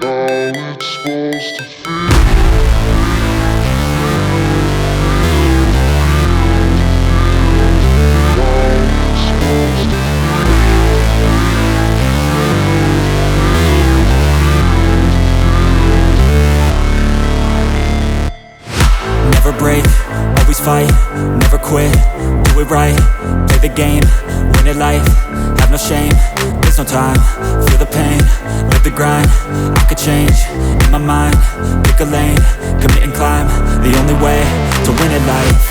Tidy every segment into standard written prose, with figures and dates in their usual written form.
it's supposed to feel. Never break, always fight, never quit, do it right, play the game, win it life, have no shame, there's no time, feel the pain, live the grind, I could change, in my mind, pick a lane, commit and climb, the only way to win at life.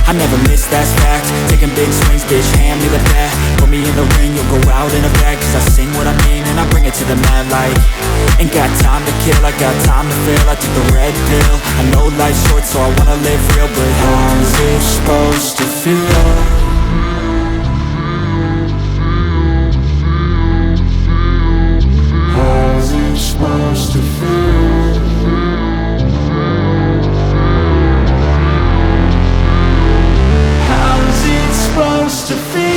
I never miss, that's fact, taking big swings, bitch, hand me the bat, put me in the ring, you'll go out in a bag, cause I sing what I mean and I bring it to the mad light. Ain't got time to kill, I got time to feel, I took the red pill, I know life's short so I wanna live real, but how's it supposed to feel? How's it supposed to feel? How's it supposed to feel?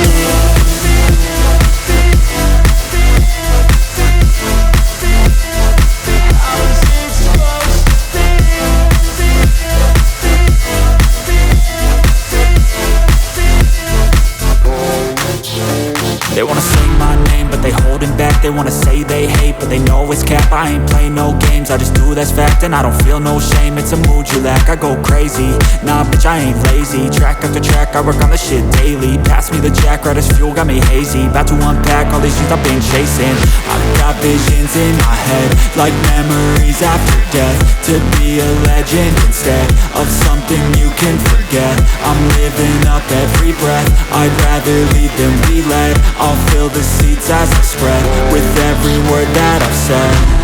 They wanna say my name, but they holding back. They wanna say they hate, but they know it's cap. I ain't play no games, I just do that's fact. And I don't feel no shame, it's a mood you lack. I go crazy, nah bitch I ain't lazy. Track after track, I work on this shit daily. Pass me the jack, right as fuel, got me hazy. About to unpack all these things I've been chasing. I've got visions in my head, like memories after death. To be a legend instead of something you can forget. I'm living up every breath, I'd rather lead than be led. I'll fill the seats as I spread with every word that I've said.